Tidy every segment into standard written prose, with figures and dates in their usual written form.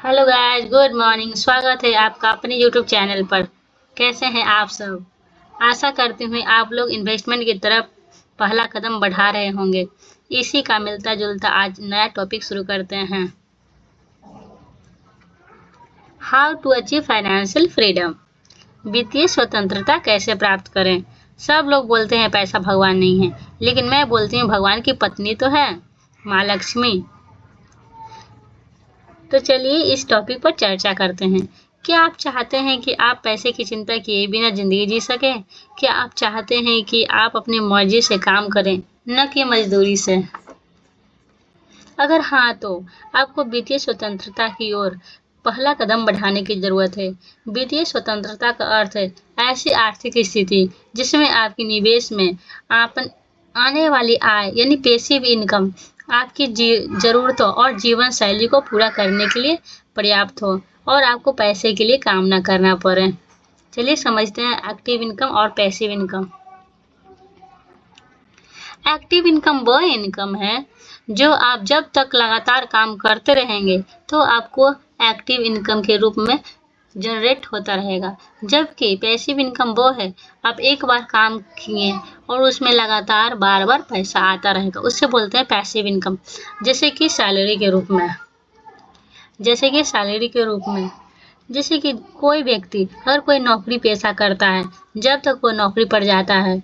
Hello guys, good morning. स्वागत है आपका अपने यूट्यूब चैनल पर। कैसे हैं आप सब? आशा करती हूँ आप लोग इन्वेस्टमेंट की तरफ पहला कदम बढ़ा रहे होंगे। इसी का मिलता जुलता आज नया टॉपिक शुरू करते हैं। How to achieve financial freedom. वित्तीय स्वतंत्रता कैसे प्राप्त करें? सब लोग बोलते हैं पैसा भगवान नहीं है, लेकिन मैं बोलती हूँ भगवान की पत्नी तो है, माँ लक्ष्मी। तो चलिए इस टॉपिक पर चर्चा करते हैं। क्या आप चाहते हैं कि आप पैसे की चिंता किए बिना ज़िंदगी जी सकें? क्या आप चाहते हैं कि आप अपनी मर्जी से काम करें, न कि मजदूरी से? अगर हाँ, तो आपको वित्तीय स्वतंत्रता की ओर पहला कदम बढ़ाने की ज़रूरत है। वित्तीय स्वतंत्रता का अर्थ है ऐसी आर्थिक स्थिति जिसमें आपकी निवेश में आपन आने वाली आय यानी पैसिव इनकम आपकी ज़रूरतों और जीवन शैली को पूरा करने के लिए पर्याप्त हो और आपको पैसे के लिए काम ना करना पड़े। चलिए समझते हैं एक्टिव इनकम और पैसिव इनकम। एक्टिव इनकम वह इनकम है जो आप जब तक लगातार काम करते रहेंगे तो आपको एक्टिव इनकम के रूप में जनरेट होता रहेगा। जबकि पैसिव इनकम वो है आप एक बार काम किए और उसमें लगातार बार बार पैसा आता रहेगा, उससे बोलते हैं पैसिव इनकम। जैसे कि सैलरी के रूप में जैसे कि सैलरी के रूप में जैसे कि कोई व्यक्ति अगर कोई नौकरी पेशा करता है, जब तक वो नौकरी पर जाता है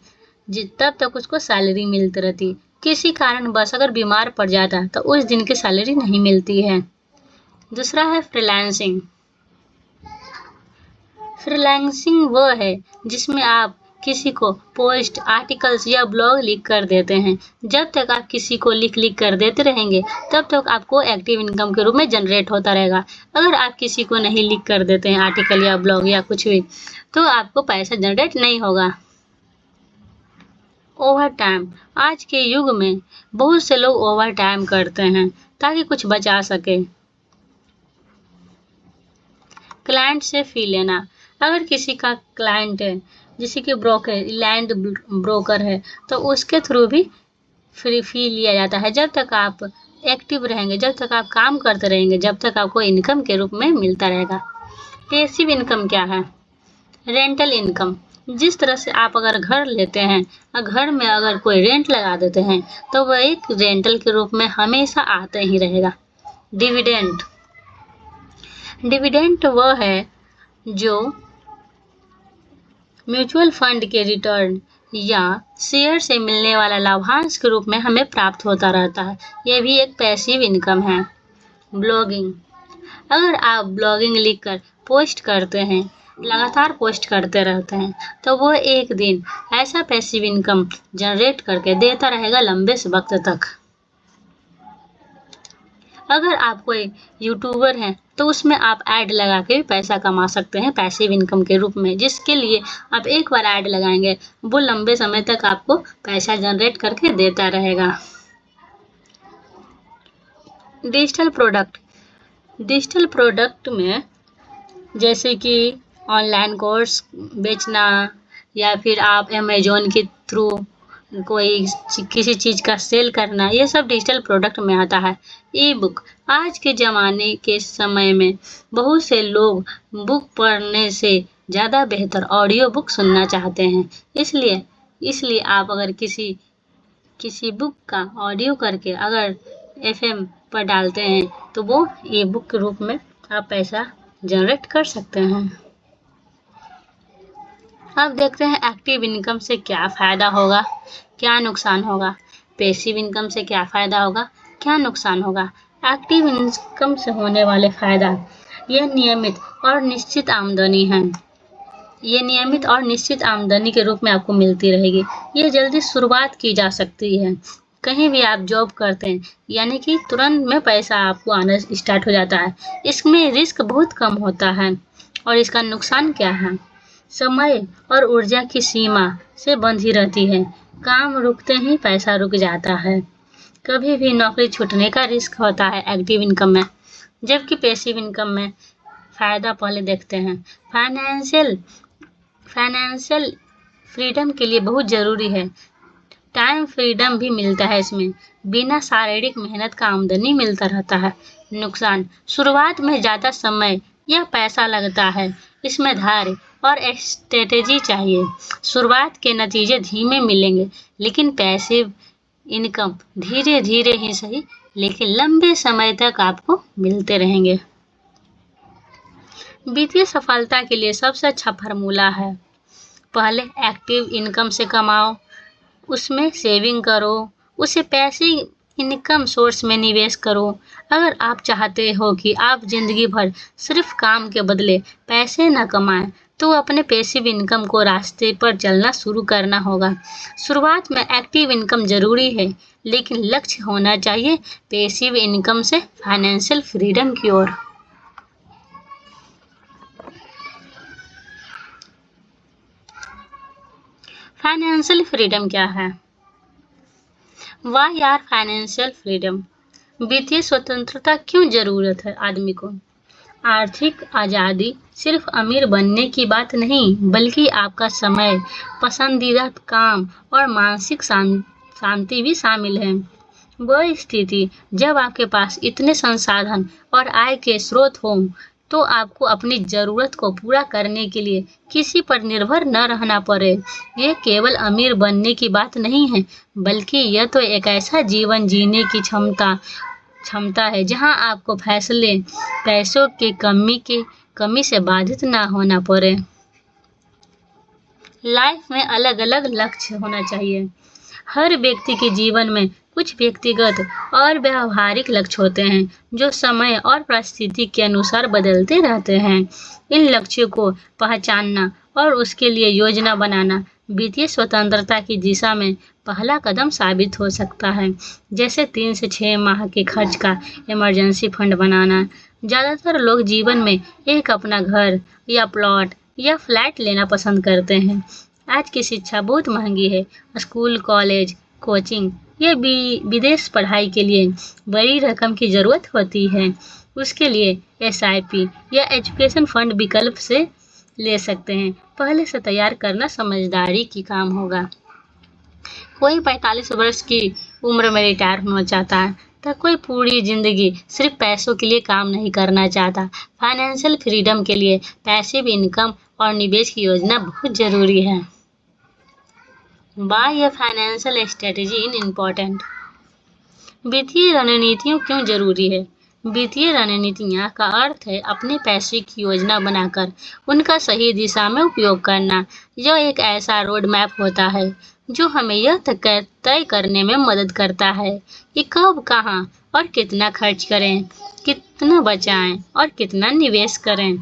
तब तक उसको सैलरी मिलती रहती। किसी कारण बस अगर बीमार पड़ जाता है तो उस दिन की सैलरी नहीं मिलती है। दूसरा है फ्रीलांसिंग। फ्रीलांसिंग वो है जिसमें आप किसी को पोस्ट, आर्टिकल्स या ब्लॉग लिख कर देते हैं। जब तक आप किसी को लिख कर देते रहेंगे तब तक आपको एक्टिव इनकम के रूप में जनरेट होता रहेगा। अगर आप किसी को नहीं लिख कर देते हैं आर्टिकल या ब्लॉग या कुछ भी, तो आपको पैसा जनरेट नहीं होगा। Over time. आज के युग में बहुत से लोग ओवर टाइम करते हैं ताकि कुछ बचा सके। क्लाइंट से फी लेना। अगर किसी का क्लाइंट है जैसे कि ब्रोकर, लैंड ब्रोकर है, तो उसके थ्रू भी फ्री फी लिया जाता है। जब तक आप एक्टिव रहेंगे, जब तक आप काम करते रहेंगे, जब तक आपको इनकम के रूप में मिलता रहेगा। पैसिव इनकम क्या है? Rental income. जिस तरह से आप अगर घर लेते हैं और घर में अगर कोई रेंट लगा देते हैं तो वह एक रेंटल के रूप में हमेशा आता ही रहेगा। डिविडेंड। डिविडेंड वह है जो म्यूचुअल फंड के रिटर्न या शेयर से मिलने वाला लाभांश के रूप में हमें प्राप्त होता रहता है। यह भी एक पैसिव इनकम है। ब्लॉगिंग। अगर आप ब्लॉगिंग लिखकर पोस्ट करते हैं, लगातार पोस्ट करते रहते हैं, तो वो एक दिन ऐसा पैसिव इनकम जनरेट करके देता रहेगा लंबे से वक्त तक। अगर आप कोई यूट्यूबर हैं तो उसमें आप ऐड लगा के भी पैसा कमा सकते हैं पैसिव इनकम के रूप में, जिसके लिए आप एक बार ऐड लगाएंगे वो लंबे समय तक आपको पैसा जनरेट करके देता रहेगा। Digital product. डिजिटल प्रोडक्ट में जैसे कि ऑनलाइन कोर्स बेचना या फिर आप अमेज़न के थ्रू कोई किसी चीज़ का सेल करना, ये सब डिजिटल प्रोडक्ट में आता है। ई बुक। आज के ज़माने के समय में बहुत से लोग बुक पढ़ने से ज़्यादा बेहतर ऑडियो बुक सुनना चाहते हैं। इसलिए इसलिए आप अगर किसी बुक का ऑडियो करके अगर एफएम पर डालते हैं तो वो ई बुक के रूप में आप पैसा जनरेट कर सकते हैं। अब देखते हैं एक्टिव इनकम से क्या फ़ायदा होगा, क्या नुकसान होगा। पैसिव इनकम से क्या फ़ायदा होगा, क्या नुकसान होगा। एक्टिव इनकम से होने वाले फ़ायदा, यह नियमित और निश्चित आमदनी है। ये नियमित और निश्चित आमदनी के रूप में आपको मिलती रहेगी। ये जल्दी शुरुआत की जा सकती है। कहीं भी आप जॉब करते हैं यानी कि तुरंत में पैसा आपको आना स्टार्ट हो जाता है। इसमें रिस्क बहुत कम होता है। और इसका नुकसान क्या है? समय और ऊर्जा की सीमा से बंधी रहती है। काम रुकते ही पैसा रुक जाता है। कभी भी नौकरी छूटने का रिस्क होता है एक्टिव इनकम में। जबकि पैसिव इनकम में फ़ायदा पहले देखते हैं। फाइनेंशियल फ्रीडम के लिए बहुत ज़रूरी है टाइम फ्रीडम भी मिलता है इसमें, बिना शारीरिक मेहनत का आमदनी मिलता रहता है। नुकसान, शुरुआत में ज़्यादा समय या पैसा लगता है, इसमें धैर्य और स्ट्रेटेजी चाहिए। शुरुआत के नतीजे धीमे मिलेंगे, लेकिन पैसिव इनकम धीरे धीरे ही सही, लेकिन लंबे समय तक आपको मिलते रहेंगे। वित्तीय सफलता के लिए सबसे अच्छा फार्मूला है, पहले एक्टिव इनकम से कमाओ, उसमें सेविंग करो, उसे पैसिव इनकम सोर्स में निवेश करो। अगर आप चाहते हो कि आप जिंदगी भर सिर्फ काम के बदले पैसे न कमाएं, तो अपने पैसिव इनकम को रास्ते पर चलना शुरू करना होगा। शुरुआत में एक्टिव इनकम जरूरी है, लेकिन लक्ष्य होना चाहिए पैसिव इनकम से फाइनेंशियल फ्रीडम की ओर। फाइनेंशियल फ्रीडम क्या है? वाह यार, फाइनेंशियल फ्रीडम, वित्तीय स्वतंत्रता क्यों जरूरत है आदमी को? आर्थिक आज़ादी सिर्फ अमीर बनने की बात नहीं, बल्कि आपका समय, पसंदीदा काम और मानसिक शांति भी शामिल है। वह स्थिति जब आपके पास इतने संसाधन और आय के स्रोत हों, तो आपको अपनी ज़रूरत को पूरा करने के लिए किसी पर निर्भर न रहना पड़े। ये केवल अमीर बनने की बात नहीं है, बल्कि यह तो एक ऐसा जीवन जीने की क्षमता है जहां आपको फैसले पैसों के कमी से बाधित ना होना पड़े। लाइफ में अलग अलग लक्ष्य होना चाहिए। हर व्यक्ति के जीवन में कुछ व्यक्तिगत और व्यावहारिक लक्ष्य होते हैं, जो समय और परिस्थिति के अनुसार बदलते रहते हैं। इन लक्ष्यों को पहचानना और उसके लिए योजना बनाना वित्तीय स्वतंत्रता की दिशा में पहला कदम साबित हो सकता है। जैसे 3 से 6 माह के खर्च का इमरजेंसी फंड बनाना। ज़्यादातर लोग जीवन में एक अपना घर या प्लॉट या फ्लैट लेना पसंद करते हैं। आज की शिक्षा बहुत महंगी है। स्कूल, कॉलेज, कोचिंग या विदेश पढ़ाई के लिए बड़ी रकम की ज़रूरत होती है। उसके लिए SIP या एजुकेशन फंड विकल्प से ले सकते हैं। पहले से तैयार करना समझदारी की काम होगा। कोई 45 वर्ष की उम्र में रिटायर होना चाहता है, तो कोई पूरी जिंदगी सिर्फ पैसों के लिए काम नहीं करना चाहता। फाइनेंशियल फ्रीडम के लिए पैसिव इनकम और निवेश की योजना बहुत जरूरी है। Why a financial strategy is important? वित्तीय रणनीतियों क्यों जरूरी है? वित्तीय रणनीतियाँ का अर्थ है अपने पैसे की योजना बनाकर उनका सही दिशा में उपयोग करना। यह एक ऐसा रोड मैप होता है जो हमें यह तय करने में मदद करता है कि कब, कहाँ और कितना खर्च करें, कितना बचाएं और कितना निवेश करें।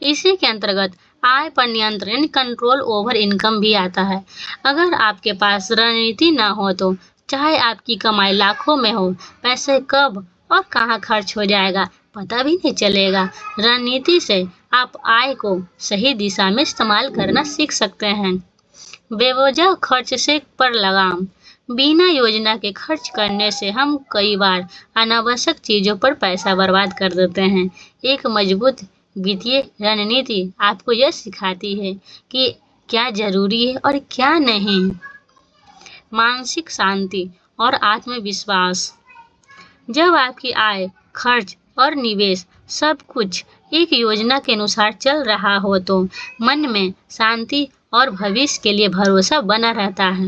इसी के अंतर्गत आय पर नियंत्रण, कंट्रोल ओवर इनकम भी आता है। अगर आपके पास रणनीति ना हो, तो चाहे आपकी कमाई लाखों में हो, पैसे कब और कहाँ खर्च हो जाएगा पता भी नहीं चलेगा। रणनीति से आप आय को सही दिशा में इस्तेमाल करना सीख सकते हैं। बेवजह खर्च से पर लगाम, बिना योजना के खर्च करने से हम कई बार अनावश्यक चीजों पर पैसा बर्बाद कर देते हैं। एक मजबूत वित्तीय रणनीति आपको यह सिखाती है कि क्या जरूरी है और क्या नहीं। मानसिक शांति और आत्मविश्वास, जब आपकी आय, खर्च और निवेश सब कुछ एक योजना के अनुसार चल रहा हो, तो मन में शांति और भविष्य के लिए भरोसा बना रहता है।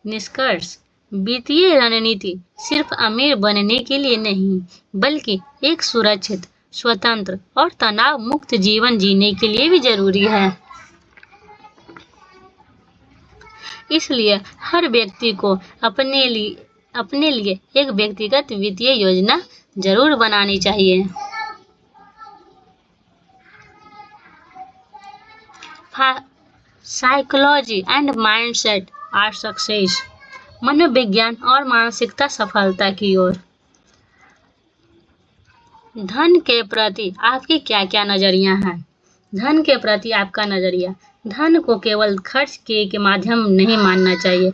निष्कर्ष, वित्तीय रणनीति सिर्फ अमीर बनने के लिए नहीं, बल्कि एक सुरक्षित, स्वतंत्र और तनाव मुक्त जीवन जीने के लिए भी जरूरी है। इसलिए हर व्यक्ति को अपने लिए एक व्यक्तिगत वित्तीय योजना जरूर बनानी चाहिए। Psychology and mindset are success, मनोविज्ञान और मानसिकता सफलता की ओर। धन के प्रति आपके क्या क्या नजरिया हैं? धन के प्रति आपका नजरिया, धन को केवल खर्च के माध्यम नहीं मानना चाहिए।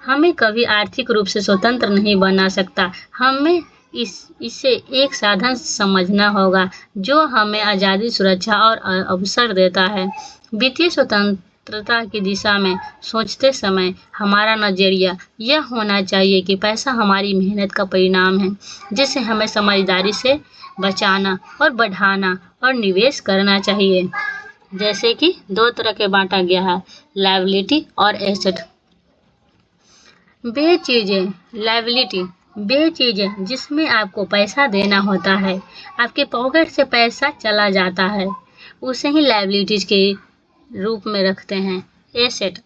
हमें कभी आर्थिक रूप से स्वतंत्र नहीं बना सकता। हमें इसे एक साधन समझना होगा जो हमें आज़ादी, सुरक्षा और अवसर देता है। वित्तीय स्वतंत्रता की दिशा में सोचते समय हमारा नजरिया यह होना चाहिए कि पैसा हमारी मेहनत का परिणाम है, जिसे हमें समझदारी से बचाना और बढ़ाना और निवेश करना चाहिए। जैसे कि दो तरह के बांटा गया है, लायबिलिटी और एसेट। वे चीजें, लायबिलिटी वे चीजें जिसमें आपको पैसा देना होता है, आपके पॉकेट से पैसा चला जाता है, उसे ही लायबिलिटीज के रूप में रखते हैं। एसेट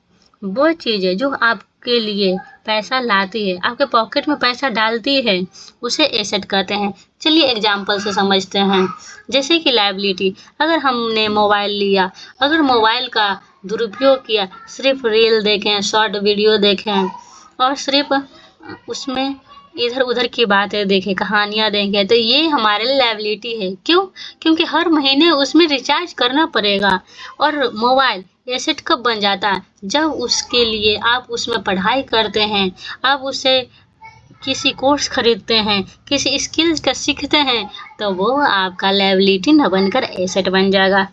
वो चीजें जो आपके लिए पैसा लाती है, आपके पॉकेट में पैसा डालती है, उसे एसेट कहते हैं। चलिए एग्जाम्पल से समझते हैं। जैसे कि लायबिलिटी, अगर हमने मोबाइल लिया, अगर मोबाइल का दुरुपयोग किया, सिर्फ रील देखें, शॉर्ट वीडियो देखें और सिर्फ उसमें इधर उधर की बातें देखें, कहानियां देखें, तो ये हमारे लिए लायबिलिटी है। क्यों? क्योंकि हर महीने उसमें रिचार्ज करना पड़ेगा। और मोबाइल एसेट कब बन जाता है? जब उसके लिए आप उसमें पढ़ाई करते हैं, आप उसे किसी कोर्स खरीदते हैं, किसी स्किल्स का सीखते हैं, तो वो आपका लायबिलिटी न बनकर एसेट बन जाएगा।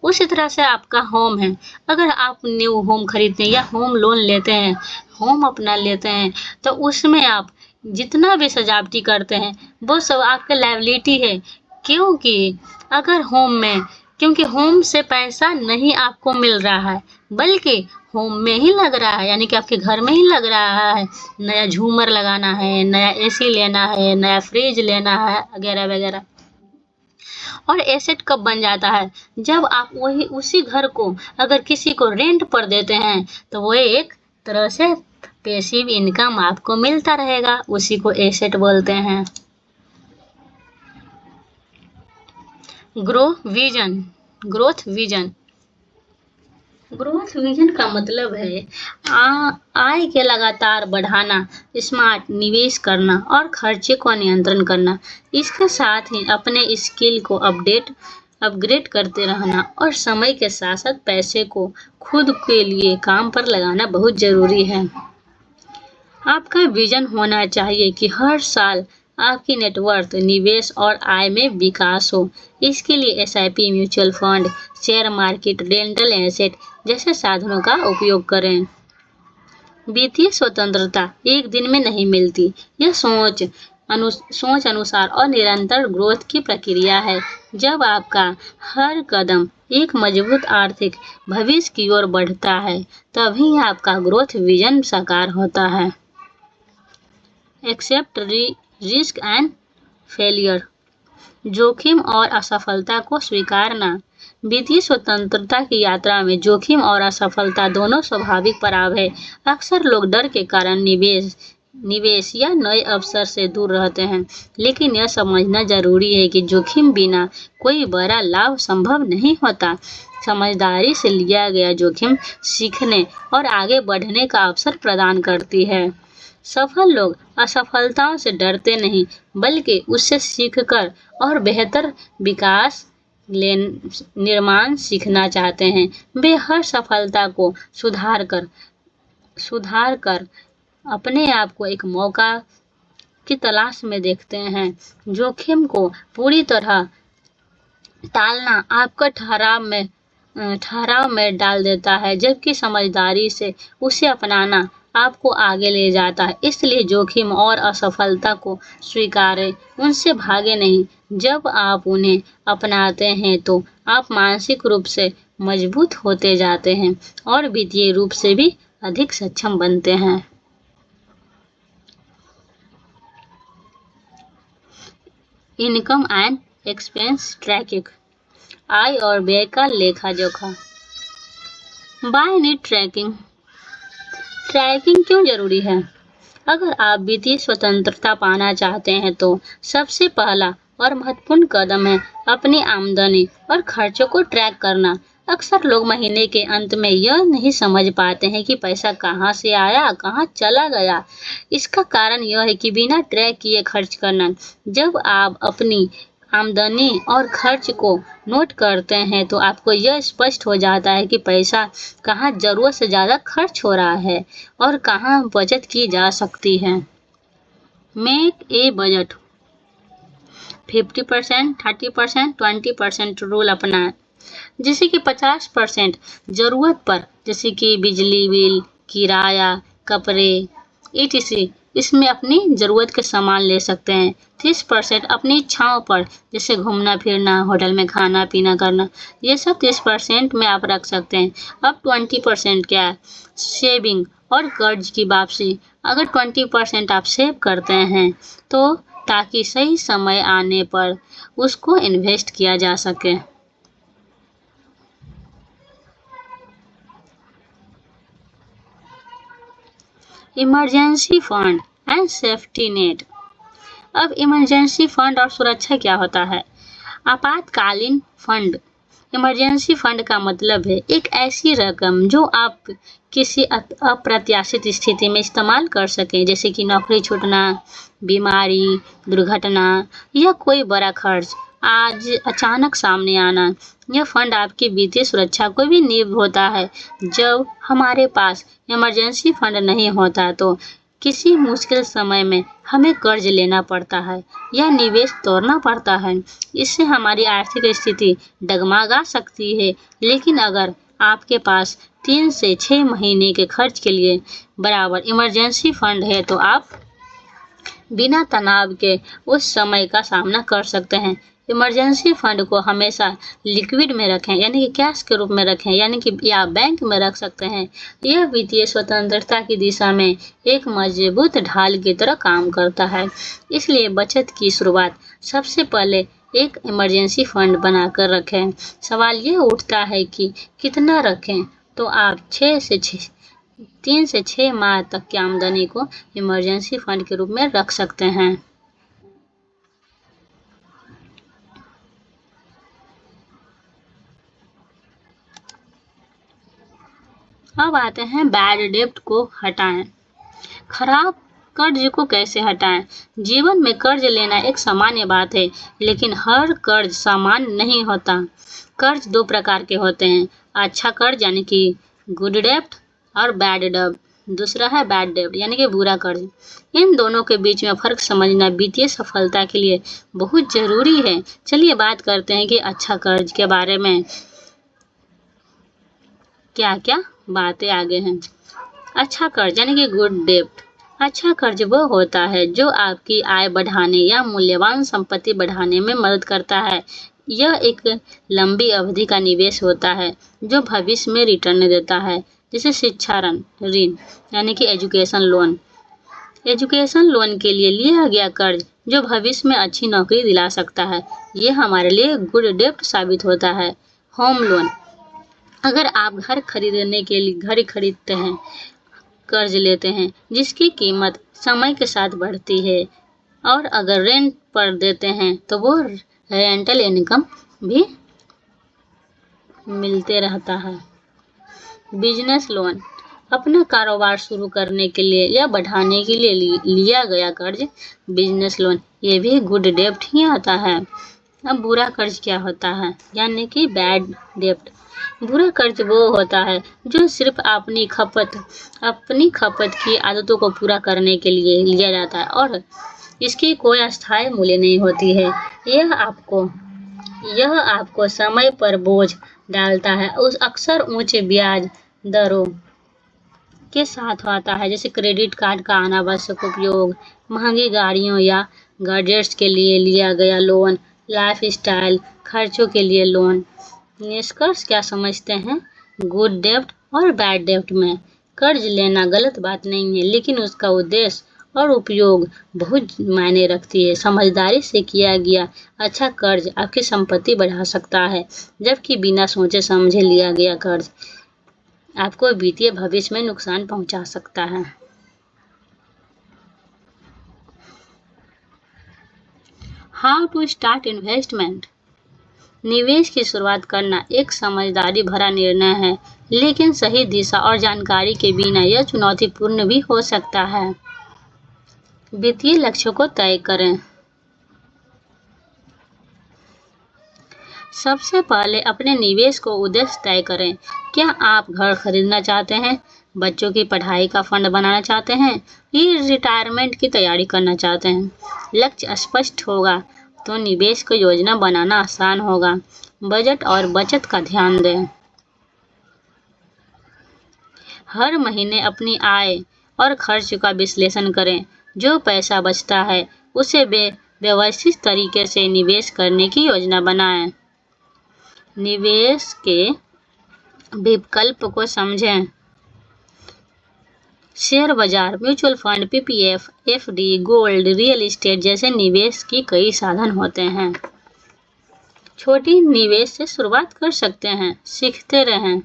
उसी तरह से आपका होम है, अगर आप न्यू होम खरीदते हैं या होम लोन लेते हैं, होम अपना लेते हैं, तो उसमें आप जितना भी सजावटी करते हैं वो सब आपका लायबिलिटी है। क्योंकि अगर होम में, क्योंकि होम से पैसा नहीं आपको मिल रहा है, बल्कि होम में ही लग रहा है, यानी कि आपके घर में ही लग रहा है। नया झूमर लगाना है, नया एसी लेना है, नया फ्रिज लेना है, वगैरह वगैरह। और एसेट कब बन जाता है? जब आप वही उसी घर को अगर किसी को रेंट पर देते हैं, तो वो एक तरह से पैसिव इनकम आपको मिलता रहेगा, उसी को एसेट बोलते हैं। ग्रोथ विजन ग्रोथ विजन का मतलब है आय के लगातार बढ़ाना, स्मार्ट निवेश करना और खर्चे को नियंत्रण करना। इसके साथ ही अपने स्किल को अपग्रेड करते रहना और समय के साथ साथ पैसे को खुद के लिए काम पर लगाना बहुत जरूरी है। आपका विजन होना चाहिए कि हर साल आपकी नेटवर्थ, निवेश और आय में विकास हो। इसके लिए SIP, mutual fund, share market, rental asset जैसे साधनों का उपयोग करें। वित्तीय स्वतंत्रता एक दिन में नहीं मिलती। यह सोच अनुसार और निरंतर ग्रोथ की प्रक्रिया है। जब आपका हर कदम एक मजबूत आर्थिक भविष्य की ओर बढ़ता है, तभी आपका ग्रोथ विजन साकार होता है। एक्सेप्ट रिस्क एंड फेलियर, जोखिम और असफलता को स्वीकारना। वित्तीय स्वतंत्रता की यात्रा में जोखिम और असफलता दोनों स्वाभाविक पड़ाव है। अक्सर लोग डर के कारण निवेश या नए अवसर से दूर रहते हैं, लेकिन यह समझना जरूरी है कि जोखिम बिना कोई बड़ा लाभ संभव नहीं होता। समझदारी से लिया गया जोखिम सीखने और आगे बढ़ने का अवसर प्रदान करती है। सफल लोग असफलताओं से डरते नहीं, बल्कि उससे सीखकर और बेहतर विकास निर्माण सीखना चाहते हैं। वे हर सफलता को सुधार कर अपने आप को एक मौका की तलाश में देखते हैं। जोखिम को पूरी तरह टालना आपका ठहराव में डाल देता है, जबकि समझदारी से उसे अपनाना आपको आगे ले जाता है। इसलिए जोखिम और असफलता को स्वीकारें, उनसे भागे नहीं। जब आप उन्हें अपनाते हैं तो आप मानसिक रूप से मजबूत होते जाते हैं और वित्तीय रूप से भी अधिक सक्षम बनते हैं। इनकम एंड एक्सपेंस ट्रैकिंग, आय और व्यय का लेखा जोखा। बाय नीड ट्रैकिंग क्यों जरूरी है? अगर आप वित्तीय स्वतंत्रता पाना चाहते हैं तो सबसे पहला और महत्वपूर्ण कदम है अपनी आमदनी और खर्चों को ट्रैक करना। अक्सर लोग महीने के अंत में यह नहीं समझ पाते हैं कि पैसा कहाँ से आया, कहाँ चला गया। इसका कारण यह है कि बिना ट्रैक किए खर्च करना। जब आप अपनी आमदनी और खर्च को नोट करते हैं तो आपको यह स्पष्ट हो जाता है कि पैसा कहाँ जरूरत से ज़्यादा खर्च हो रहा है और कहाँ बचत की जा सकती है। मेक ए बजट, 50%, 30%, 20% रूल अपनाएं। जैसे कि 50% ज़रूरत पर, जैसे कि बिजली बिल, किराया, कपड़े, etc. इसमें अपनी ज़रूरत के सामान ले सकते हैं। 30% अपनी इच्छाओं पर, जैसे घूमना फिरना, होटल में खाना पीना करना, ये सब 30% में आप रख सकते हैं। अब 20% क्या है? सेविंग और कर्ज की वापसी। अगर 20% आप सेव करते हैं तो ताकि सही समय आने पर उसको इन्वेस्ट किया जा सके। Emergency fund and safety net. अब इमरजेंसी फंड और सुरक्षा क्या होता है? आपातकालीन फंड। इमरजेंसी फंड का मतलब है एक ऐसी रकम जो आप किसी अप्रत्याशित स्थिति में इस्तेमाल कर सकें, जैसे कि नौकरी छूटना, बीमारी, दुर्घटना या कोई बड़ा खर्च आज अचानक सामने आना। यह फंड आपकी वित्तीय सुरक्षा को भी नींव होता है। जब हमारे पास इमरजेंसी फंड नहीं होता तो किसी मुश्किल समय में हमें कर्ज लेना पड़ता है या निवेश तोड़ना पड़ता है। इससे हमारी आर्थिक स्थिति डगमगा सकती है। लेकिन अगर आपके पास 3 से 6 महीने के खर्च के लिए बराबर इमरजेंसी फंड है तो आप बिना तनाव के उस समय का सामना कर सकते हैं। इमरजेंसी फंड को हमेशा लिक्विड में रखें, यानी कि कैश के रूप में रखें, यानी कि या बैंक में रख सकते हैं। यह वित्तीय स्वतंत्रता की दिशा में एक मजबूत ढाल की तरह काम करता है। इसलिए बचत की शुरुआत सबसे पहले एक इमरजेंसी फंड बनाकर रखें। सवाल ये उठता है कि कितना रखें, तो आप 3 से 6 माह तक की आमदनी को इमरजेंसी फंड के रूप में रख सकते हैं। अब आते हैं बैड डेब्ट को हटाएं। खराब कर्ज को कैसे हटाएं? जीवन में कर्ज लेना एक सामान्य बात है, लेकिन हर कर्ज समान नहीं होता। कर्ज 2 प्रकार के होते हैं, अच्छा कर्ज यानी कि गुड डेब्ट और बैड डेब्ट। दूसरा है बैड डेब्ट यानी कि बुरा कर्ज। इन दोनों के बीच में फर्क समझना वित्तीय सफलता के लिए बहुत जरूरी है। चलिए बात करते हैं कि अच्छा कर्ज के बारे में क्या क्या बातें आगे हैं। अच्छा कर्ज यानी कि गुड डेब्ट। अच्छा कर्ज वो होता है जो आपकी आय बढ़ाने या मूल्यवान संपत्ति बढ़ाने में मदद करता है। यह एक लंबी अवधि का निवेश होता है जो भविष्य में रिटर्न देता है, जैसे शिक्षा ऋण यानी कि एजुकेशन लोन। एजुकेशन लोन के लिए लिया गया कर्ज जो भविष्य में अच्छी नौकरी दिला सकता है, ये हमारे लिए गुड डेब्ट साबित होता है। Home loan. अगर आप घर खरीदने के लिए घर खरीदते हैं, कर्ज लेते हैं जिसकी कीमत समय के साथ बढ़ती है, और अगर रेंट पर देते हैं तो वो रेंटल इनकम भी मिलते रहता है। Business loan. अपना कारोबार शुरू करने के लिए या बढ़ाने के लिए लिया गया कर्ज बिजनेस लोन, ये भी गुड डेब्ट ही आता है। अब बुरा कर्ज क्या होता है, यानी कि बैड डेब्ट। बुरा कर्ज वो होता है जो सिर्फ अपनी खपत की आदतों को पूरा करने के लिए लिया जाता है और इसकी कोई अस्थायी मूल्य नहीं होती है। यह आपको समय पर बोझ डालता है। उस अक्सर ऊंचे ब्याज दरों के साथ आता है, जैसे क्रेडिट कार्ड का अनावश्यक उपयोग, महंगी गाड़ियों या गैजेट्स के लिए लिया गया लोन, लाइफस्टाइल खर्चों के लिए लोन। निष्कर्ष क्या समझते हैं? गुड डेब्ट और बैड डेब्ट में कर्ज लेना गलत बात नहीं है, लेकिन उसका उद्देश्य और उपयोग बहुत मायने रखती है। समझदारी से किया गया अच्छा कर्ज आपकी संपत्ति बढ़ा सकता है, जबकि बिना सोचे समझे लिया गया कर्ज आपको वित्तीय भविष्य में नुकसान पहुंचा सकता है। How to start investment. निवेश की शुरुआत करना एक समझदारी भरा निर्णय है, लेकिन सही दिशा और जानकारी के बिना यह चुनौतीपूर्ण भी हो सकता है। वित्तीय लक्ष्यों को तय करें। सबसे पहले अपने निवेश को उद्देश्य तय करें। क्या आप घर खरीदना चाहते हैं, बच्चों की पढ़ाई का फंड बनाना चाहते हैं या रिटायरमेंट की तैयारी करना चाहते हैं? लक्ष्य स्पष्ट होगा तो निवेश की योजना बनाना आसान होगा। बजट और बचत का ध्यान दें। हर महीने अपनी आय और खर्च का विश्लेषण करें। जो पैसा बचता है उसे व्यवस्थित तरीके से निवेश करने की योजना बनाएं। निवेश के विकल्प को समझें। शेयर बाजार, mutual fund, PPF, FD, gold, real estate जैसे निवेश की कई साधन होते हैं। छोटी निवेश से शुरुआत कर सकते हैं। सीखते रहें।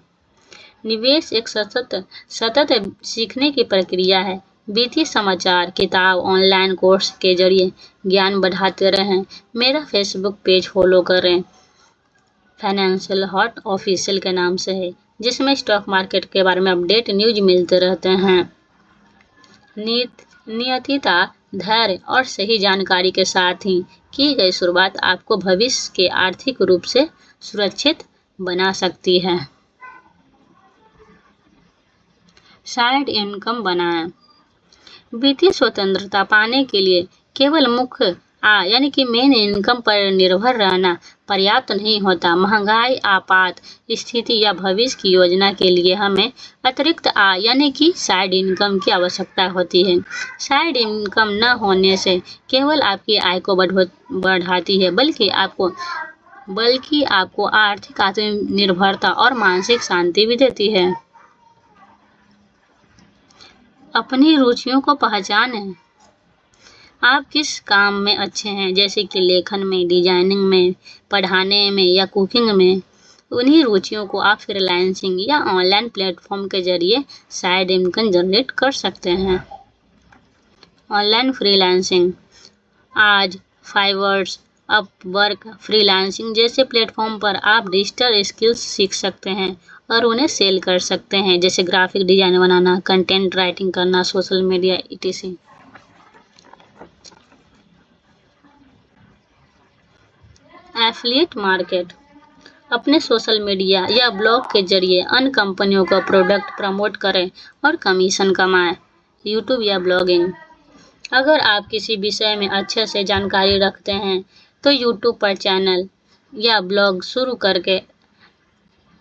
निवेश एक सतत सीखने की प्रक्रिया है। वित्तीय समाचार, किताब, ऑनलाइन कोर्स के जरिए ज्ञान बढ़ाते रहें। मेरा फेसबुक पेज फॉलो करें, फाइनेंशियल हॉट ऑफिशियल के नाम से है, जिसमें स्टॉक मार्केट के बारे में अपडेट न्यूज मिलते रहते हैं। नियमितता, धैर्य और सही जानकारी के साथ ही की गई शुरुआत आपको भविष्य के आर्थिक रूप से सुरक्षित बना सकती है। साइड इनकम बनाएं। वित्तीय स्वतंत्रता पाने के लिए केवल मुख्य आय यानी कि मेन इनकम पर निर्भर रहना पर्याप्त नहीं होता। महंगाई, आपात स्थिति या भविष्य की योजना के लिए हमें अतिरिक्त आय यानी कि साइड इनकम की आवश्यकता होती है। साइड इनकम न होने से केवल आपकी आय को बढ़ाती है, बल्कि आपको आर्थिक आत्मनिर्भरता और मानसिक शांति भी देती है। अपनी रुचियों को पहचानें। आप किस काम में अच्छे हैं, जैसे कि लेखन में, डिजाइनिंग में, पढ़ाने में या कुकिंग में। उन्हीं रुचियों को आप फ्रीलांसिंग या ऑनलाइन प्लेटफॉर्म के जरिए साइड इनकम जनरेट कर सकते हैं। ऑनलाइन फ्रीलांसिंग, आज फाइवर्स, अपवर्क, फ्रीलांसिंग जैसे प्लेटफॉर्म पर आप डिजिटल स्किल्स सीख सकते हैं और उन्हें सेल कर सकते हैं, जैसे ग्राफिक डिजाइन बनाना, कंटेंट राइटिंग करना, social media etc। Affiliate market, अपने सोशल मीडिया या ब्लॉग के जरिए अन्य कंपनियों का प्रोडक्ट प्रमोट करें और कमीशन कमाएं। यूट्यूब या ब्लॉगिंग, अगर आप किसी विषय में अच्छे से जानकारी रखते हैं तो यूट्यूब पर चैनल या ब्लॉग शुरू करके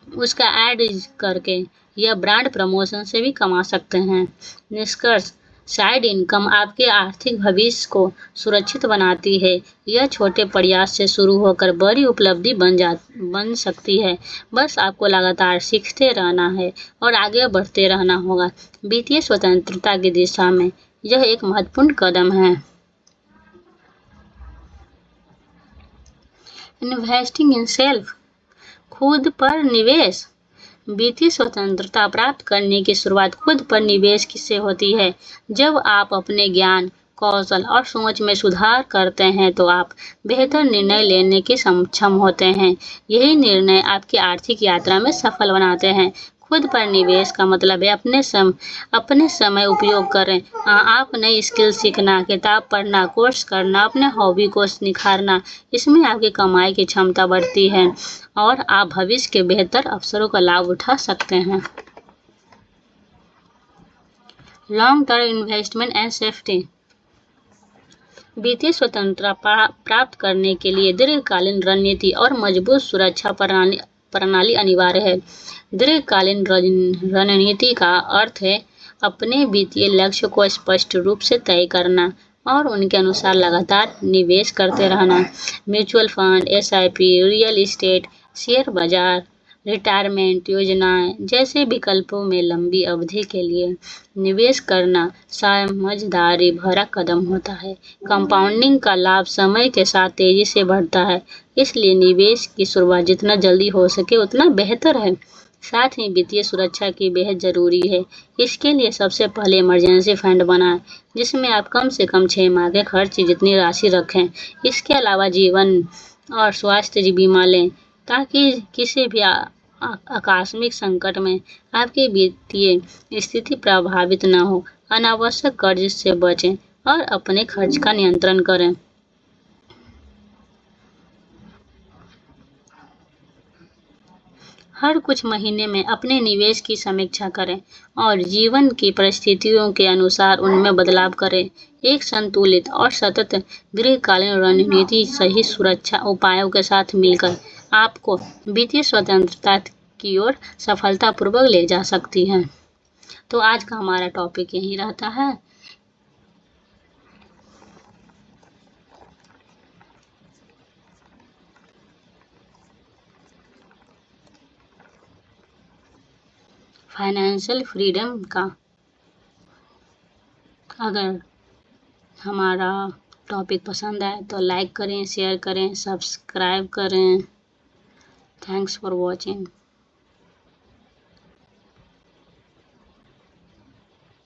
उसका ऐड करके या ब्रांड प्रमोशन से भी कमा सकते हैं। निष्कर्ष, साइड इनकम आपके आर्थिक भविष्य को सुरक्षित बनाती है। यह छोटे प्रयास से शुरू होकर बड़ी उपलब्धि बन सकती है। बस आपको लगातार सीखते रहना है और आगे बढ़ते रहना होगा। वित्तीय स्वतंत्रता की दिशा में यह एक महत्वपूर्ण कदम है। इन्वेस्टिंग इन सेल्फ, खुद पर निवेश। वित्तीय स्वतंत्रता प्राप्त करने की शुरुआत खुद पर निवेश से होती है। जब आप अपने ज्ञान, कौशल और सोच में सुधार करते हैं तो आप बेहतर निर्णय लेने के सक्षम होते हैं। यही निर्णय आपकी आर्थिक यात्रा में सफल बनाते हैं। खुद पर निवेश का मतलब है अपने समय उपयोग करें। आप नई स्किल सीखना, किताब पढ़ना, कोर्स करना, अपने हॉबी को निखारना। इसमें आपकी कमाई की क्षमता बढ़ती है और आप भविष्य के बेहतर अवसरों का लाभ उठा सकते हैं। Long term investment and safety, वित्तीय स्वतंत्रता प्राप्त करने के लिए दीर्घकालीन रणनीति और मजबूत सुरक्षा प्रणाली अनिवार्य है। दीर्घकालीन रणनीति का अर्थ है अपने वित्तीय लक्ष्य को स्पष्ट रूप से तय करना और उनके अनुसार लगातार निवेश करते रहना। Mutual fund, SIP, real estate, share बाजार, रिटायरमेंट योजनाएं जैसे विकल्पों में लंबी अवधि के लिए निवेश करना समझदारी भरा कदम होता है। कंपाउंडिंग का लाभ समय के साथ तेजी से बढ़ता है, इसलिए निवेश की शुरुआत जितना जल्दी हो सके उतना बेहतर है। साथ ही वित्तीय सुरक्षा की बेहद जरूरी है। इसके लिए सबसे पहले इमरजेंसी फंड बनाएं, जिसमें आप कम से कम 6 माह के खर्च जितनी राशि रखें। इसके अलावा जीवन और स्वास्थ्य बीमा लें ताकि किसी भी आकस्मिक संकट में आपकी वित्तीय स्थिति प्रभावित न हो। अनावश्यक कर्ज से बचें और अपने खर्च का नियंत्रण करें। हर कुछ महीने में अपने निवेश की समीक्षा करें और जीवन की परिस्थितियों के अनुसार उनमें बदलाव करें। एक संतुलित और सतत दीर्घकालीन रणनीति सही सुरक्षा उपायों के साथ मिलकर आपको वित्तीय स्वतंत्रता की ओर सफलतापूर्वक ले जा सकती है। तो आज का हमारा टॉपिक यही रहता है। फाइनेंशियल फ्रीडम का। अगर हमारा टॉपिक पसंद आए तो लाइक करें, शेयर करें, सब्सक्राइब करें। Thanks for watching.